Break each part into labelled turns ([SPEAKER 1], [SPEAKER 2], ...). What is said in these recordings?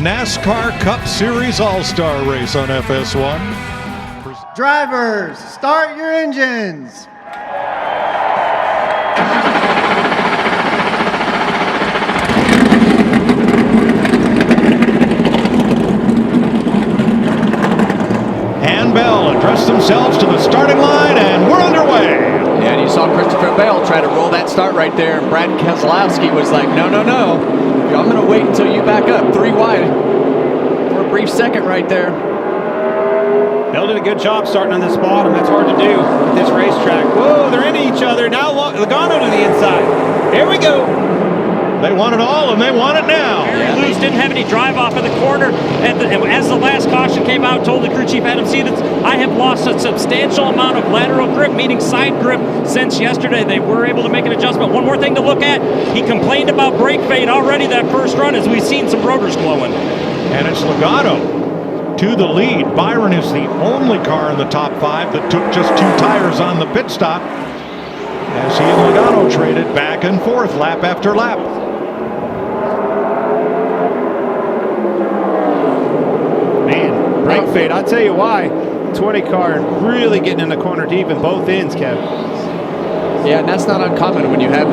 [SPEAKER 1] Nascar Cup Series All-Star Race on FS1.
[SPEAKER 2] Drivers, start your engines.
[SPEAKER 1] And Bell address themselves to the starting line, and we're underway.
[SPEAKER 3] And you saw Christopher Bell try to roll that start right there, and Brad Keselowski was like, no. I'm going to wait until you back up 3 wide for a brief second right there.
[SPEAKER 4] Bell did a good job starting on this bottom. That's hard to do with this racetrack. Whoa, they're into each other. Now Logano to the inside. Here we go.
[SPEAKER 1] They want it all, and they want it now.
[SPEAKER 5] Lewis didn't have any drive off of the corner, and as the last caution came out, told the crew chief Adam Seedens, I have lost a substantial amount of lateral grip, meaning side grip, since yesterday. They were able to make an adjustment. One more thing to look at, he complained about brake fade already that first run as we've seen some rotors glowing.
[SPEAKER 1] And it's Logano to the lead. Byron is the only car in the top 5 that took just 2 tires on the pit stop as he and Logano traded back and forth lap after lap.
[SPEAKER 4] Brake fade, I'll tell you why. 20 car really getting in the corner deep in both ends, Kevin.
[SPEAKER 3] Yeah, and that's not uncommon when you have,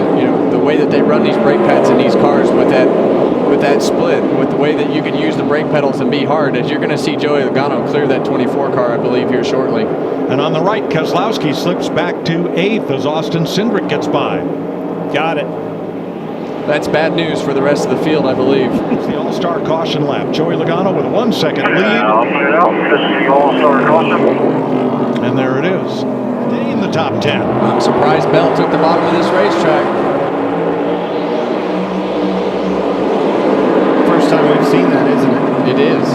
[SPEAKER 3] the way that they run these brake pads in these cars with that split, with the way that you can use the brake pedals and be hard, as you're going to see Joey Logano clear that 24 car, I believe, here shortly.
[SPEAKER 1] And on the right, Keselowski slips back to 8th as Austin Cindric gets by.
[SPEAKER 4] Got it.
[SPEAKER 1] That's bad news for the rest of the field, I believe. It's the All-Star caution lap. Joey Logano with a 1 second lead.
[SPEAKER 6] I'll put it out. This is the All-Star caution.
[SPEAKER 1] And there it is. In the top 10.
[SPEAKER 3] I'm surprised Bell took the bottom of this racetrack.
[SPEAKER 4] First time we've seen that, isn't it?
[SPEAKER 3] It is.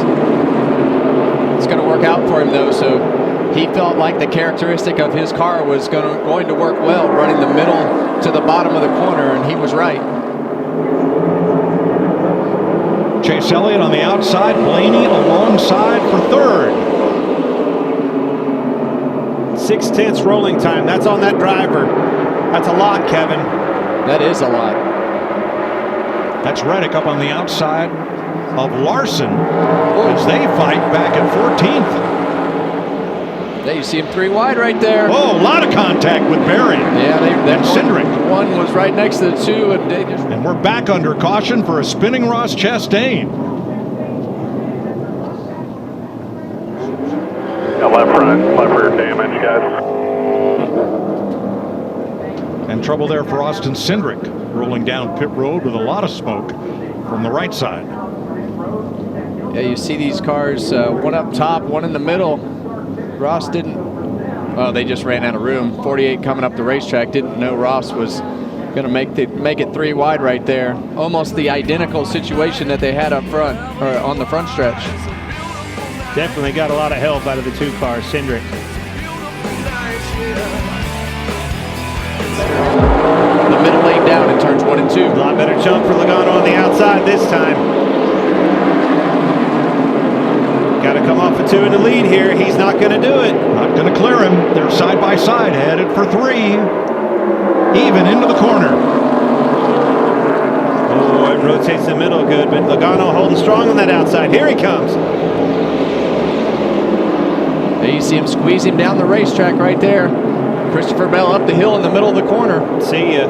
[SPEAKER 3] It's going to work out for him, though, so he felt like the characteristic of his car was going to work well, running the middle to the bottom of the corner, and he was right.
[SPEAKER 1] Chase Elliott on the outside, Blaney alongside for 3rd.
[SPEAKER 4] 6/10 rolling time. That's on that driver. That's a lot, Kevin.
[SPEAKER 3] That is a lot.
[SPEAKER 1] That's Reddick up on the outside of Larson as they fight back at 14th.
[SPEAKER 3] Yeah, you see him 3 wide right there.
[SPEAKER 1] Oh, a lot of contact with Berry.
[SPEAKER 3] Yeah,
[SPEAKER 1] and Cindric.
[SPEAKER 3] One was right next to the 2, and they just...
[SPEAKER 1] And we're back under caution for a spinning Ross Chastain.
[SPEAKER 6] Yeah, left rear damage, guys.
[SPEAKER 1] And trouble there for Austin Cindric, rolling down pit road with a lot of smoke from the right side.
[SPEAKER 3] Yeah, you see these cars, one up top, one in the middle. Ross didn't, well, they just ran out of room. 48 coming up the racetrack, didn't know Ross was going to make it 3 wide right there. Almost the identical situation that they had up front, or on the front stretch.
[SPEAKER 4] Definitely got a lot of help out of the 2 cars, Cindric.
[SPEAKER 3] The middle lane down in turns 1 and 2.
[SPEAKER 4] A lot better jump for Logano on the outside this time. Got to come off a 2 in the lead here. He's not going to do it.
[SPEAKER 1] Not going to clear him. They're side by side, headed for 3. Even into the corner.
[SPEAKER 4] Oh, it rotates the middle good, but Logano holding strong on that outside. Here he comes.
[SPEAKER 3] There you see him squeeze him down the racetrack right there. Christopher Bell up the hill in the middle of the corner.
[SPEAKER 4] See ya.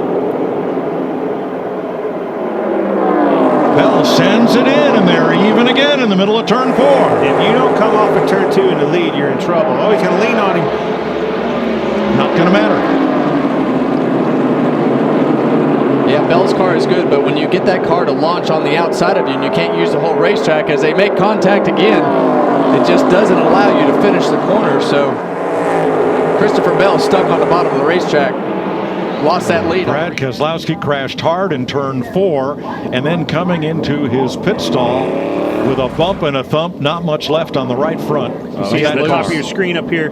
[SPEAKER 1] Bell sends it in, and they're even again in the middle of turn 4.
[SPEAKER 4] If you don't come off of turn 2 in the lead, you're in trouble. Oh, he's going to lean on him.
[SPEAKER 1] Not going to matter.
[SPEAKER 3] Yeah, Bell's car is good, but when you get that car to launch on the outside of you and you can't use the whole racetrack, as they make contact again, it just doesn't allow you to finish the corner. So Christopher Bell stuck on the bottom of the racetrack. Lost that lead.
[SPEAKER 1] Brad Keselowski crashed hard in turn 4, and then coming into his pit stall with a bump and a thump, not much left on the right front.
[SPEAKER 4] See at the top of your screen up here.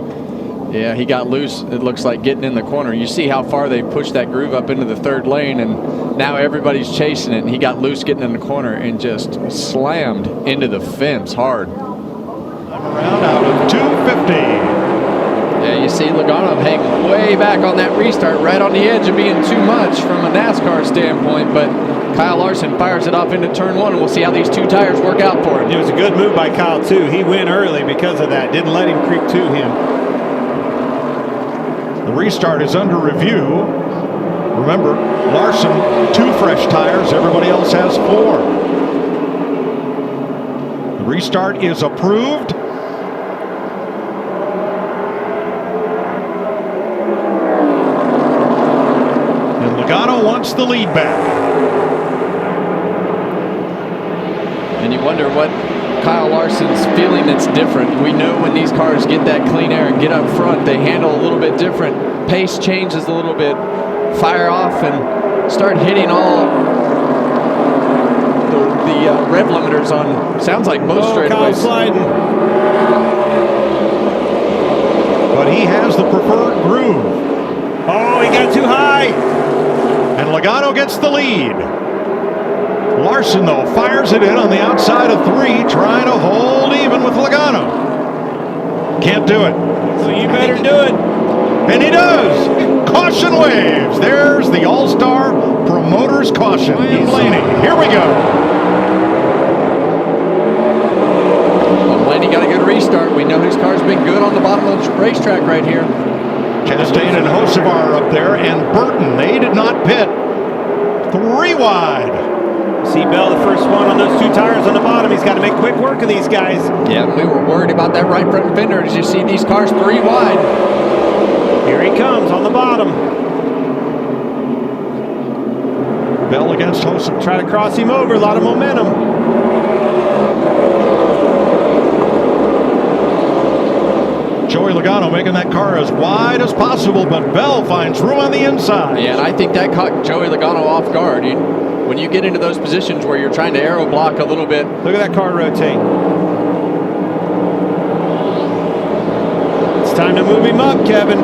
[SPEAKER 3] Yeah, he got loose, it looks like, getting in the corner. You see how far they pushed that groove up into the 3rd lane, and now everybody's chasing it, and he got loose getting in the corner and just slammed into the fence hard.
[SPEAKER 1] Around out of 250.
[SPEAKER 3] Yeah, you see Logano hanging way back on that restart, right on the edge of being too much from a NASCAR standpoint, but Kyle Larson fires it off into turn one, and we'll see how these two tires work out for him.
[SPEAKER 4] It was a good move by Kyle, too. He went early because of that. Didn't let him creep to him.
[SPEAKER 1] The restart is under review. Remember, Larson, 2 fresh tires. Everybody else has 4. The restart is approved. And Logano wants the lead back.
[SPEAKER 3] And you wonder what Kyle Larson's feeling that's different. We know when these cars get that clean air and get up front, they handle a little bit different. Pace changes a little bit. Fire off and start hitting all the rev limiters on, sounds like most straightaways.
[SPEAKER 4] Kyle sliding.
[SPEAKER 1] But he has the preferred groove.
[SPEAKER 4] Oh, he got too high.
[SPEAKER 1] And Logano gets the lead. Larson, though, fires it in on the outside of 3, trying to hold even with Logano. Can't do it.
[SPEAKER 4] So you better do it.
[SPEAKER 1] And he does. Caution waves. There's the All-Star Promoters caution. Blaney, here we go.
[SPEAKER 3] Well, Blaney got a good restart. We know his car's been good on the bottom of the racetrack right here.
[SPEAKER 1] Chastain and Hocevar up there, and Burton. They did not pit. 3 wide.
[SPEAKER 4] See Bell, the first one on those 2 tires on the bottom. He's got to make quick work of these guys.
[SPEAKER 3] Yeah, we were worried about that right front fender. As you see these cars 3 wide.
[SPEAKER 4] Here he comes on the bottom.
[SPEAKER 1] Bell against Hocevar.
[SPEAKER 4] Try to cross him over. A lot of momentum.
[SPEAKER 1] Joey Logano making that car as wide as possible, but Bell finds room on the inside.
[SPEAKER 3] Yeah, and I think that caught Joey Logano off guard. When you get into those positions where you're trying to aero block a little bit.
[SPEAKER 4] Look at that car rotate. It's time to move him up, Kevin.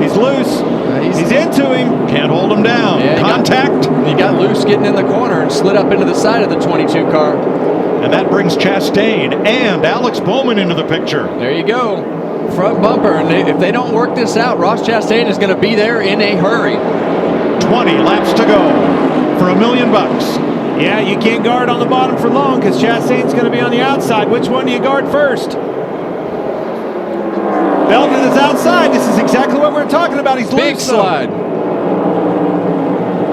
[SPEAKER 4] He's loose. He's into him.
[SPEAKER 1] Can't hold him down.
[SPEAKER 3] Yeah,
[SPEAKER 1] Contact.
[SPEAKER 3] He got loose getting in the corner and slid up into the side of the 22 car.
[SPEAKER 1] And that brings Chastain and Alex Bowman into the picture.
[SPEAKER 3] There you go. Front bumper. And if they don't work this out, Ross Chastain is going to be there in a hurry.
[SPEAKER 1] 20 laps to go for $1 million.
[SPEAKER 4] Yeah, you can't guard on the bottom for long because Chastain's going to be on the outside. Which one do you guard first? Belton is outside. This is exactly what we're talking about. He's
[SPEAKER 3] Big
[SPEAKER 4] loose,
[SPEAKER 3] slide.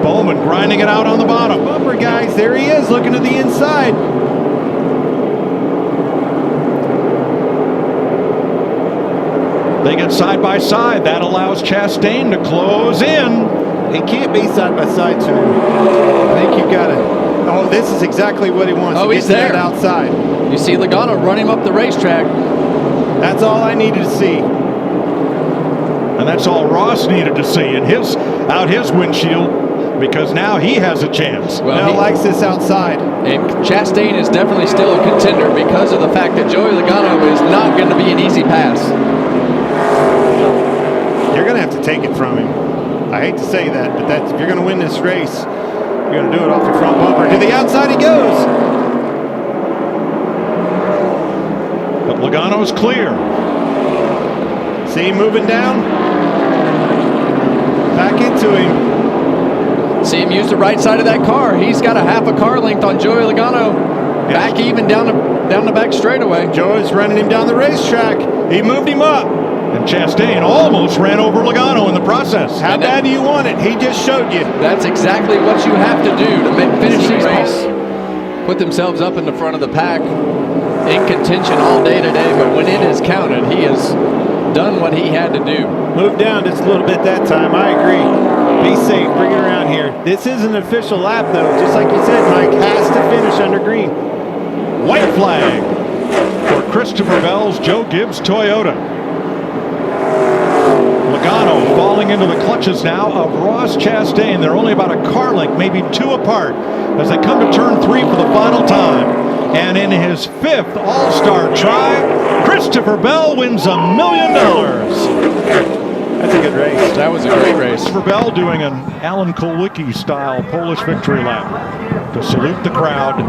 [SPEAKER 1] Bowman grinding it out on the bottom.
[SPEAKER 4] Bumper, guys. There he is, looking to the inside.
[SPEAKER 1] They get side by side. That allows Chastain to close in.
[SPEAKER 4] He can't be side by side to him. I think you've got to. Oh, this is exactly what he wants.
[SPEAKER 3] Oh, he's there.
[SPEAKER 4] Outside.
[SPEAKER 3] You see Logano run him up the racetrack.
[SPEAKER 4] That's all I needed to see.
[SPEAKER 1] And that's all Ross needed to see in his windshield, because now he has a chance.
[SPEAKER 3] Well,
[SPEAKER 4] Bell likes this outside.
[SPEAKER 3] And Chastain is definitely still a contender because of the fact that Joey Logano is not going to be an easy pass.
[SPEAKER 4] You're going to have to take it from him. I hate to say that, but if you're going to win this race, you're going to do it off the front bumper. To the outside he goes.
[SPEAKER 1] But Logano's clear.
[SPEAKER 4] See him moving down. Back into him.
[SPEAKER 3] See him use the right side of that car. He's got a half a car length on Joey Logano. Back even down the back straightaway.
[SPEAKER 4] Joey's running him down the racetrack. He moved him up.
[SPEAKER 1] And Chastain almost ran over Logano in the process.
[SPEAKER 4] How bad do you want it? He just showed you.
[SPEAKER 3] That's exactly what you have to do to finish the race. Put themselves up in the front of the pack. In contention all day today, but when it is counted, he has done what he had to do.
[SPEAKER 4] Move down just a little bit that time. I agree. Be safe. Bring it around here. This is an official lap, though. Just like you said, Mike has to finish under green.
[SPEAKER 1] White flag for Christopher Bell's Joe Gibbs Toyota. Logano falling into the clutches now of Ross Chastain. They're only about a car length, maybe 2 apart, as they come to turn 3 for the final time. And in his 5th All-Star try, Christopher Bell wins $1 million.
[SPEAKER 4] That's a good race.
[SPEAKER 3] That was a great race.
[SPEAKER 1] Christopher Bell doing an Alan Kulwicki style Polish victory lap to salute the crowd.